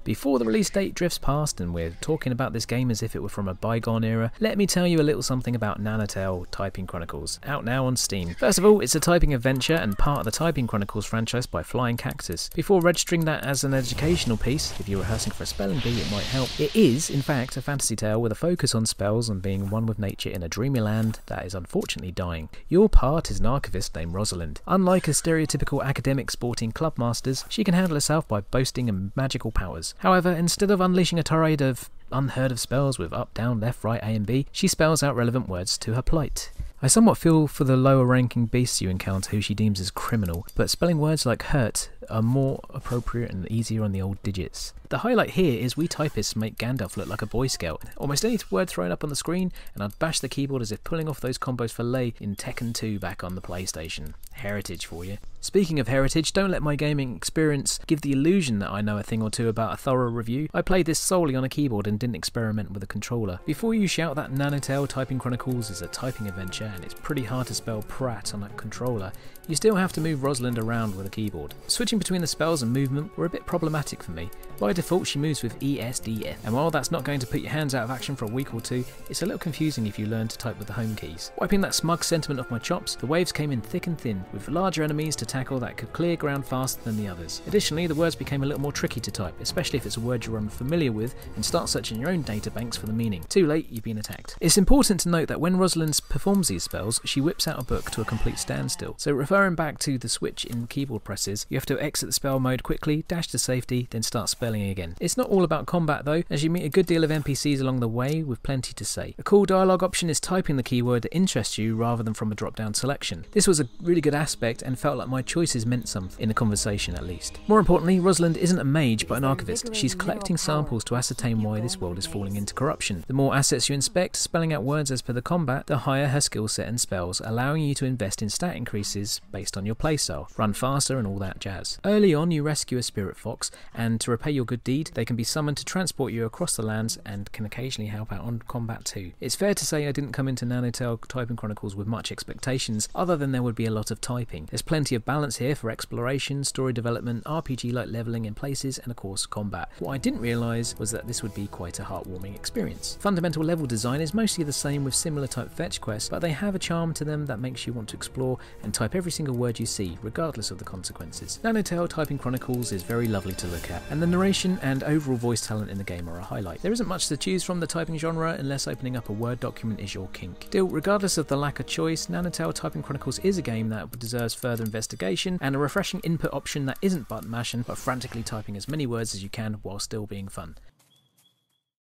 Before the release date drifts past and we're talking about this game as if it were from a bygone era, let me tell you a little something about Nanotale Typing Chronicles, out now on Steam. First of all, it's a typing adventure and part of the Typing Chronicles franchise by Flying Cactus. Before registering that as an educational piece, if you're rehearsing for a spelling bee it might help. It is, in fact, a fantasy tale with a focus on spells and being one with nature in a dreamy land that is unfortunately dying. Your part is an archivist named Rosalind. Unlike a stereotypical academic sporting club masters, she can handle herself by boasting of magical powers. However, instead of unleashing a tirade of unheard of spells with up, down, left, right, A and B, she spells out relevant words to her plight. I somewhat feel for the lower ranking beasts you encounter who she deems as criminal, but spelling words like hurt are more appropriate and easier on the old digits. The highlight here is we typists make Gandalf look like a Boy Scout. Almost any word thrown up on the screen and I'd bash the keyboard as if pulling off those combos for Lay in Tekken 2 back on the PlayStation. Heritage for you. Speaking of heritage, don't let my gaming experience give the illusion that I know a thing or two about a thorough review. I played this solely on a keyboard and didn't experiment with a controller. Before you shout that Nanotale Typing Chronicles is a typing adventure and it's pretty hard to spell Pratt on a controller, you still have to move Rosalind around with a keyboard. Switching between the spells and movement were a bit problematic for me. By default she moves with ESDF, and while that's not going to put your hands out of action for a week or two, it's a little confusing if you learn to type with the home keys. Wiping that smug sentiment off my chops, the waves came in thick and thin, with larger enemies to tackle that could clear ground faster than the others. Additionally, the words became a little more tricky to type, especially if it's a word you're unfamiliar with, and start searching your own databanks for the meaning. Too late, you've been attacked. It's important to note that when Rosalind performs these spells, she whips out a book to a complete standstill. So referring back to the switch in keyboard presses, you have to exit the spell mode quickly, dash to safety, then start spelling again. It's not all about combat though, as you meet a good deal of NPCs along the way with plenty to say. A cool dialogue option is typing the keyword that interests you rather than from a drop-down selection. This was a really good aspect and felt like my choices meant something, in a conversation at least. More importantly, Rosalind isn't a mage but an archivist. She's collecting samples to ascertain why this world is falling into corruption. The more assets you inspect, spelling out words as per the combat, the higher her skill set and spells, allowing you to invest in stat increases based on your playstyle, run faster and all that jazz. Early on you rescue a spirit fox, and to repay your good deed they can be summoned to transport you across the lands and can occasionally help out on combat too. It's fair to say I didn't come into Nanotale Typing Chronicles with much expectations other than there would be a lot of typing. There's plenty of balance here for exploration, story development, RPG like leveling in places, and of course combat. What I didn't realise was that this would be quite a heartwarming experience. Fundamental level design is mostly the same with similar type fetch quests, but they have a charm to them that makes you want to explore and type every single word you see, regardless of the consequences. Nanotale Typing Chronicles is very lovely to look at, and the narration and overall voice talent in the game are a highlight. There isn't much to choose from the typing genre unless opening up a Word document is your kink. Still, regardless of the lack of choice, Nanotale Typing Chronicles is a game that deserves further investigation and a refreshing input option that isn't button mashing but frantically typing as many words as you can while still being fun.